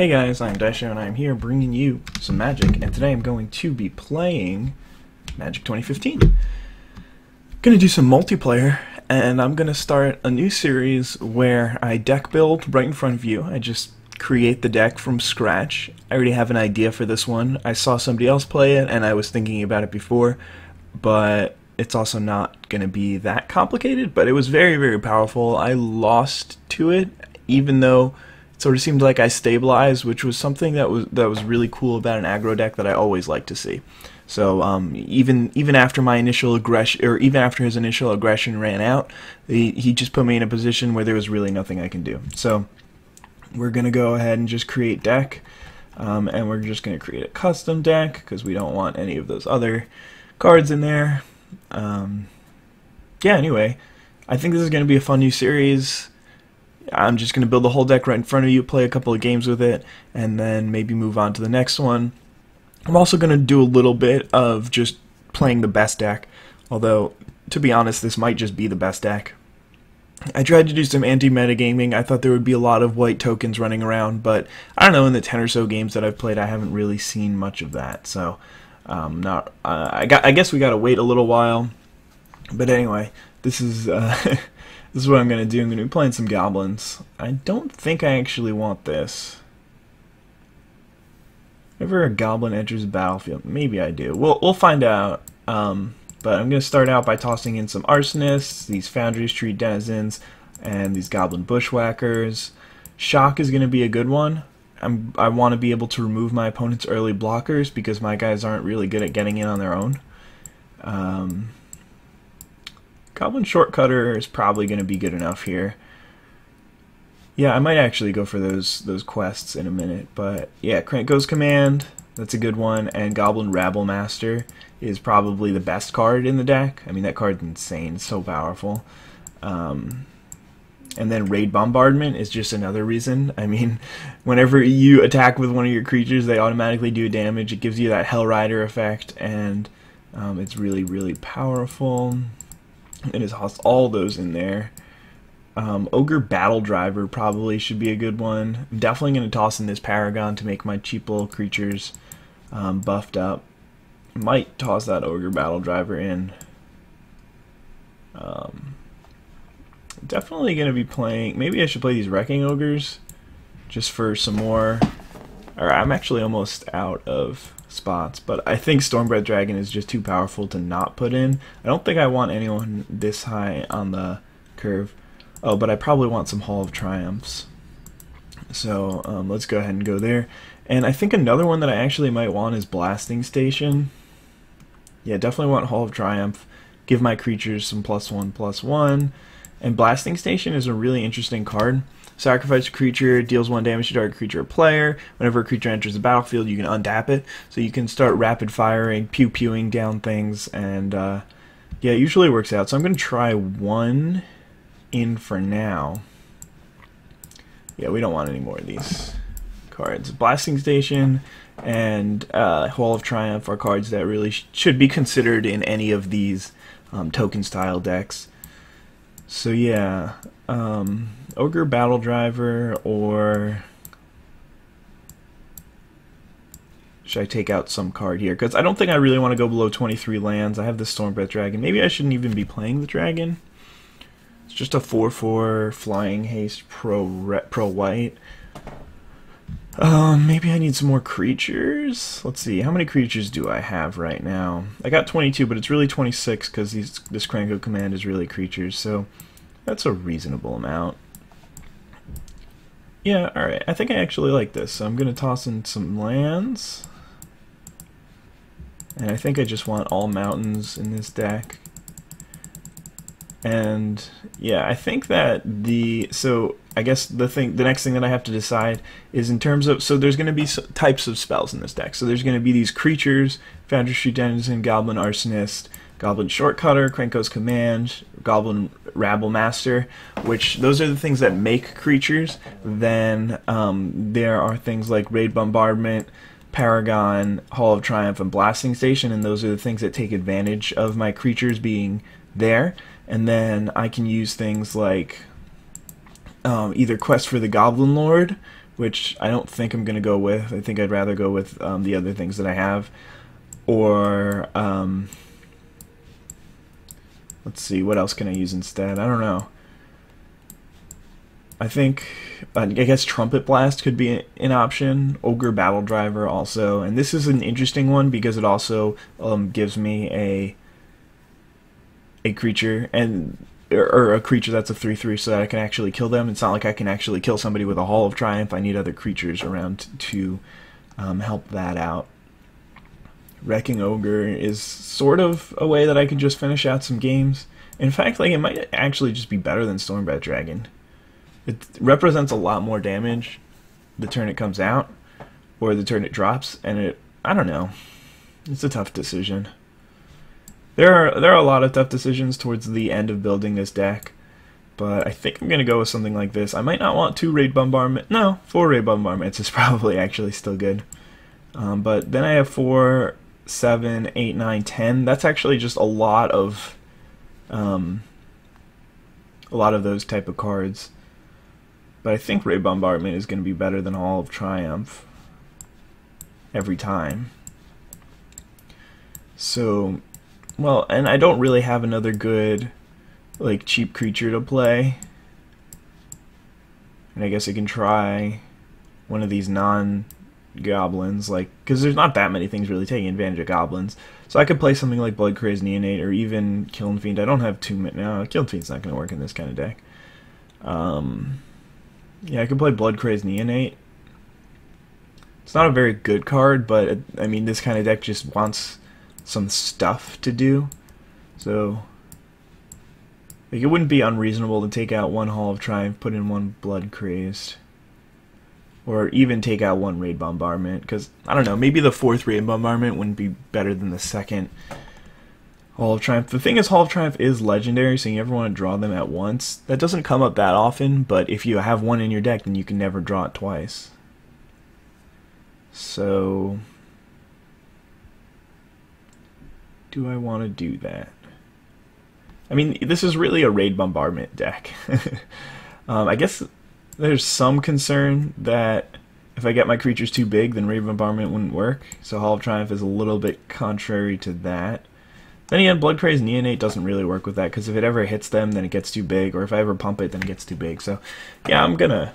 Hey guys, I'm IzDaisho and I'm here bringing you some Magic, and today I'm going to be playing Magic 2015. Gonna do some multiplayer, and I'm gonna start a new series where I deck build right in front of you. I just create the deck from scratch. I already have an idea for this one. I saw somebody else play it and I was thinking about it before, but it's also not gonna be that complicated, but it was very, very powerful. I lost to it, even though sort of seemed like I stabilized, which was something that was really cool about an aggro deck that I always like to see. So even after my initial aggression, or even after his initial aggression ran out, he just put me in a position where there was really nothing I can do. So we're gonna go ahead and just create deck, and we're just gonna create a custom deck because we don't want any of those other cards in there. Yeah. Anyway, I think this is gonna be a fun new series. I'm just going to build the whole deck right in front of you, play a couple of games with it, and then maybe move on to the next one. I'm also going to do a little bit of just playing the best deck, although, to be honest, this might just be the best deck. I tried to do some anti-metagaming. I thought there would be a lot of white tokens running around, but I don't know, in the 10 or so games that I've played, I haven't really seen much of that, so I guess we got to wait a little while. But anyway, this is... This is what I'm going to do. I'm going to be playing some goblins. I don't think I actually want this. Whenever a goblin enters the battlefield, maybe I do. We'll find out. But I'm going to start out by tossing in some arsonists, these Foundry Street denizens, and these goblin bushwhackers. Shock is going to be a good one. I want to be able to remove my opponent's early blockers because my guys aren't really good at getting in on their own. Goblin Shortcutter is probably going to be good enough here. Yeah, I might actually go for those quests in a minute, but yeah, Krenko's Command, that's a good one, and Goblin Rabble Master is probably the best card in the deck. I mean, that card's insane, it's so powerful. And then Raid Bombardment is just another reason. I mean, whenever you attack with one of your creatures, they automatically do damage. It gives you that Hell Rider effect, and it's really, really powerful. It has all those in there. Ogre Battle Driver probably should be a good one. I'm definitely going to toss in this Paragon to make my cheap little creatures buffed up. Might toss that Ogre Battle Driver in. Definitely going to be playing... Maybe I should play these Wrecking Ogres just for some more... Or I'm actually almost out of spots, but I think Stormbreath Dragon is just too powerful to not put in. I don't think I want anyone this high on the curve. Oh, but I probably want some Hall of Triumphs. So let's go ahead and go there. And I think another one that I actually might want is Blasting Station. Yeah, definitely want Hall of Triumph. Give my creatures some +1/+1. And Blasting Station is a really interesting card. Sacrifice a creature, deals 1 damage to target creature or player. Whenever a creature enters the battlefield, you can untap it. So you can start rapid firing, pew-pewing down things, and yeah, it usually works out. So I'm going to try one in for now. Yeah, we don't want any more of these cards. Blasting Station and Hall of Triumph are cards that really should be considered in any of these token-style decks. So yeah, Ogre Battle Driver, or should I take out some card here? Because I don't think I really want to go below 23 lands. I have the Stormbreath Dragon. Maybe I shouldn't even be playing the Dragon. It's just a 4/4 Flying Haste pro white. Maybe I need some more creatures. Let's see, how many creatures do I have right now? I got 22, but it's really 26 because this Krenko Command is really creatures, so that's a reasonable amount. Yeah, alright, I think I actually like this, so I'm going to toss in some lands. And I think I just want all mountains in this deck. And yeah, I think that so I guess the next thing that I have to decide is in terms of, so there's going to be types of spells in this deck. So there's going to be these creatures, Foundry Street Denizen, Goblin Arsonist, Goblin Shortcutter, Krenko's Command, Goblin Rabble Master, which those are the things that make creatures. Then there are things like Raid Bombardment, Paragon, Hall of Triumph, and Blasting Station, and those are the things that take advantage of my creatures being there. And then I can use things like either Quest for the Goblin Lord, which I don't think I'm going to go with. I think I'd rather go with the other things that I have. Or, let's see, what else can I use instead? I don't know. I think, I guess Trumpet Blast could be an option. Ogre Battle Driver also. And this is an interesting one because it also gives me a creature, or a creature that's a 3/3 so that I can actually kill them. It's not like I can actually kill somebody with a Hall of Triumph. I need other creatures around to help that out. Wrecking Ogre is sort of a way that I can just finish out some games. In fact, like, it might actually just be better than Stormbat Dragon. It represents a lot more damage the turn it comes out, or the turn it drops, and I don't know. It's a tough decision. There are a lot of tough decisions towards the end of building this deck, but I think I'm going to go with something like this. I might not want 2 Raid Bombardment. No, 4 Raid Bombardments is probably actually still good. But then I have 4, 7, 8, 9, 10. That's actually just a lot of those type of cards. But I think Raid Bombardment is going to be better than Hall of Triumph every time. So, well, and I don't really have another good, like, cheap creature to play. And I guess I can try one of these non-goblins, like, because there's not that many things really taking advantage of goblins. So I could play something like Blood Crazed Neonate or even Kiln Fiend. I don't have too many. No, Kiln Fiend's not going to work in this kind of deck. Yeah, I could play Blood Crazed Neonate. It's not a very good card, but I mean, this kind of deck just wants some stuff to do. So, like, it wouldn't be unreasonable to take out 1 Hall of Triumph, put in 1 Blood Crazed, or even take out 1 Raid Bombardment, because, I don't know, maybe the 4th Raid Bombardment wouldn't be better than the 2nd Hall of Triumph. The thing is, Hall of Triumph is legendary, so you never want to draw them at once. That doesn't come up that often, but if you have 1 in your deck, then you can never draw it twice. So, do I want to do that? I mean, this is really a Raid Bombardment deck. I guess there's some concern that if I get my creatures too big, then Raid Bombardment wouldn't work. So Hall of Triumph is a little bit contrary to that. Then again, Blood Crazed Neonate doesn't really work with that, because if it ever hits them, then it gets too big, or if I ever pump it, then it gets too big. So, yeah, I'm gonna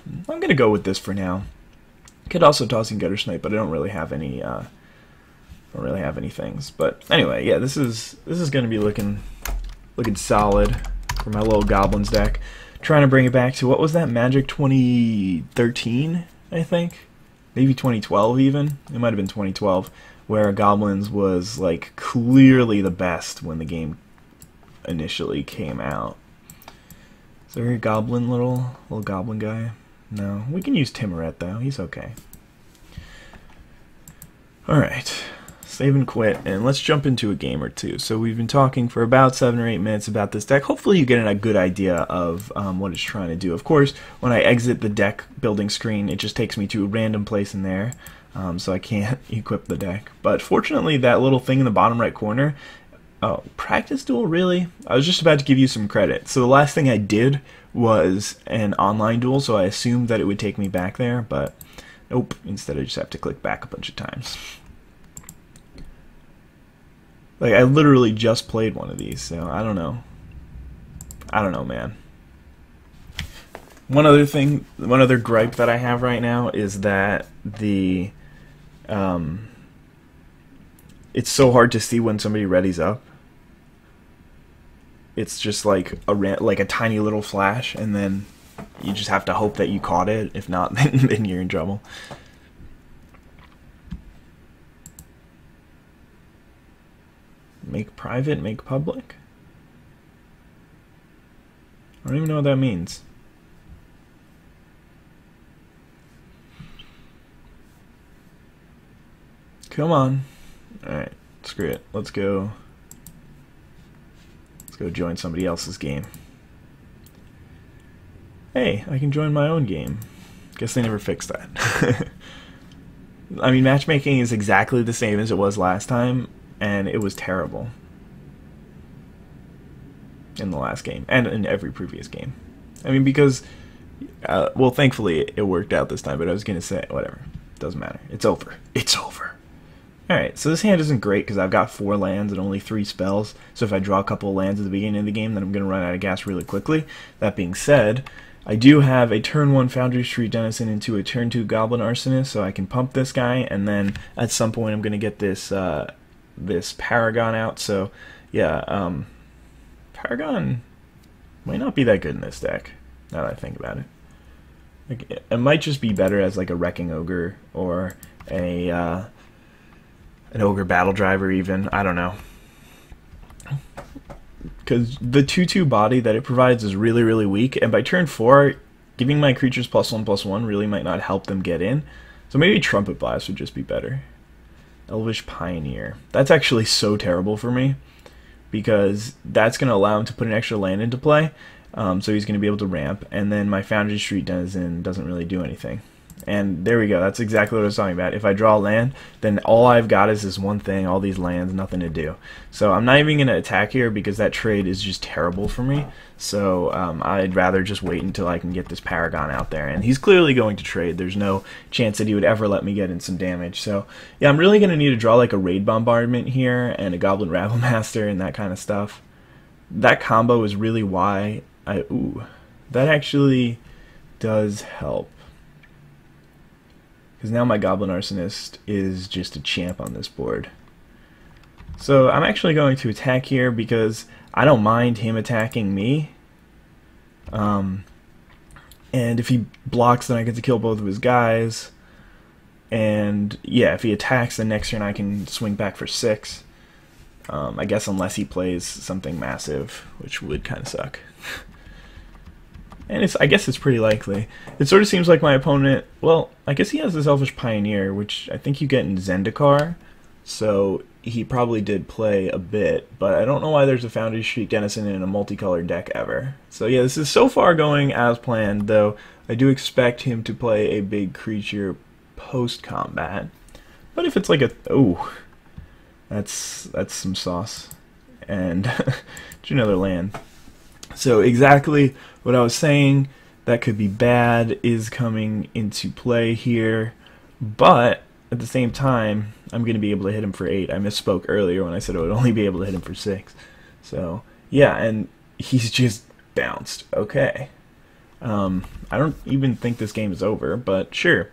go with this for now. Could also toss in Gutter Snipe, but I don't really have any things. But anyway, yeah, this is gonna be looking solid for my little Goblins deck. Trying to bring it back to, what was that, Magic 2013, I think, maybe 2012 even. It might have been 2012. Where Goblins was, like, clearly the best when the game initially came out. Is there a goblin, little goblin guy? No. We can use Timoret, though. He's okay. Alright. Save and quit, and let's jump into a game or two. So we've been talking for about 7 or 8 minutes about this deck. Hopefully you get a good idea of what it's trying to do. Of course, when I exit the deck building screen, it just takes me to a random place in there. So I can't equip the deck. But fortunately, that little thing in the bottom right corner, oh, practice duel, really? I was just about to give you some credit. So the last thing I did was an online duel, so I assumed that it would take me back there, but nope, instead I just have to click back a bunch of times. Like, I literally just played one of these, so I don't know. I don't know, man. One other gripe that I have right now is that it's so hard to see when somebody readies up. It's just like a tiny little flash, and then you just have to hope that you caught it. If not, then you're in trouble. Make private, make public? I don't even know what that means. Come on. Alright, screw it. Let's go join somebody else's game. Hey, I can join my own game. Guess they never fixed that. I mean, matchmaking is exactly the same as it was last time, and it was terrible in the last game, and in every previous game. I mean, because Well, thankfully it worked out this time, but I was going to say, whatever. Doesn't matter. It's over. It's over. Alright, so this hand isn't great because I've got 4 lands and only 3 spells. So if I draw a couple of lands at the beginning of the game, then I'm going to run out of gas really quickly. That being said, I do have a turn 1 Foundry Street Denizen into a turn 2 Goblin Arsonist, so I can pump this guy, and then at some point I'm going to get this this Paragon out. So yeah, Paragon might not be that good in this deck, now that I think about it. Like, it might just be better as like a Wrecking Ogre or a an Ogre Battle Driver even. I don't know. Because the 2/2 body that it provides is really, really weak, and by turn 4, giving my creatures +1/+1 really might not help them get in. So maybe Trumpet Blast would just be better. Elvish Pioneer. That's actually so terrible for me, because that's going to allow him to put an extra land into play, so he's going to be able to ramp, and then my Foundry Street Denizen doesn't really do anything. And there we go, that's exactly what I was talking about. If I draw land, then all I've got is this one thing, all these lands, nothing to do. So I'm not even going to attack here because that trade is just terrible for me. So I'd rather just wait until I can get this Paragon out there. And he's clearly going to trade. There's no chance that he would ever let me get in some damage. So yeah, I'm really going to need to draw like a Raid Bombardment here and a Goblin Rabblemaster and that kind of stuff. That combo is really why that actually does help. Because now my Goblin Arsonist is just a champ on this board. So I'm actually going to attack here because I don't mind him attacking me. And if he blocks, then I get to kill both of his guys. And yeah, if he attacks, then next turn I can swing back for 6. I guess unless he plays something massive, which would kind of suck. And I guess it's pretty likely. It sort of seems like my opponent, well, I guess he has this Elvish Pioneer, which I think you get in Zendikar, so he probably did play a bit, but I don't know why there's a Foundry Street Denizen in a multicolored deck ever. So yeah, this is so far going as planned, though I do expect him to play a big creature post-combat. But if it's like a... oh, that's some sauce. And another land. So exactly what I was saying, that could be bad, is coming into play here. But at the same time, I'm going to be able to hit him for 8. I misspoke earlier when I said I would only be able to hit him for 6. So yeah, and he's just bounced. Okay. I don't even think this game is over, but sure.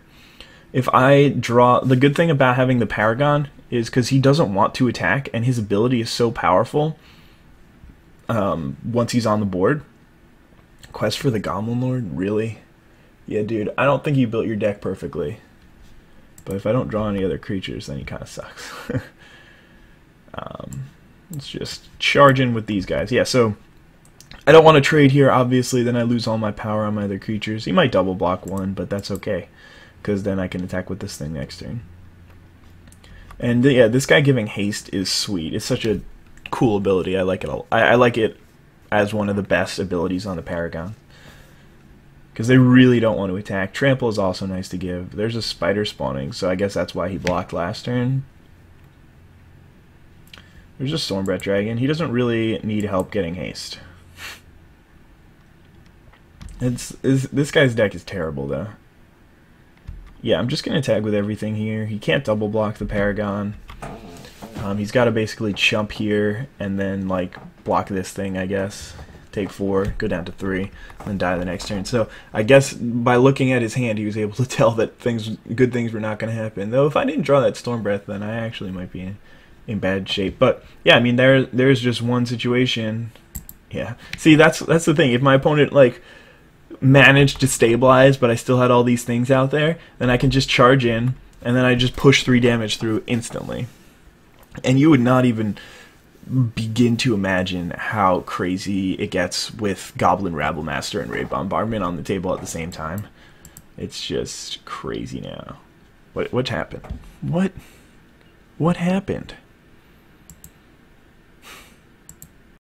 If I draw... the good thing about having the Paragon is because he doesn't want to attack, and his ability is so powerful once he's on the board. Quest for the Goblin Lord? Really? Yeah, dude, I don't think you built your deck perfectly. But if I don't draw any other creatures, then he kind of sucks. Let's just charge in with these guys. Yeah, so I don't want to trade here, obviously. Then I lose all my power on my other creatures. He might double block one, but that's okay, because then I can attack with this thing next turn. And yeah, this guy giving haste is sweet. It's such a cool ability. I like it. I like it as one of the best abilities on the Paragon, because they really don't want to attack. Trample is also nice to give. There's a spider spawning, so I guess that's why he blocked last turn. There's a Stormbreath Dragon. He doesn't really need help getting haste. This guy's deck is terrible, though. Yeah, I'm just going to attack with everything here. He can't double block the Paragon. He's got to basically chump here and then like block this thing, I guess. Take 4, go down to 3, and then die the next turn. So I guess by looking at his hand, he was able to tell that good things were not going to happen. Though if I didn't draw that Stormbreath, then I actually might be in bad shape. But yeah, I mean there's just one situation. Yeah, see, that's the thing. If my opponent like managed to stabilize, but I still had all these things out there, then I can just charge in, and then I just push 3 damage through instantly. And you would not even begin to imagine how crazy it gets with Goblin Rabblemaster and Raid Bombardment on the table at the same time. It's just crazy now. What happened? What happened?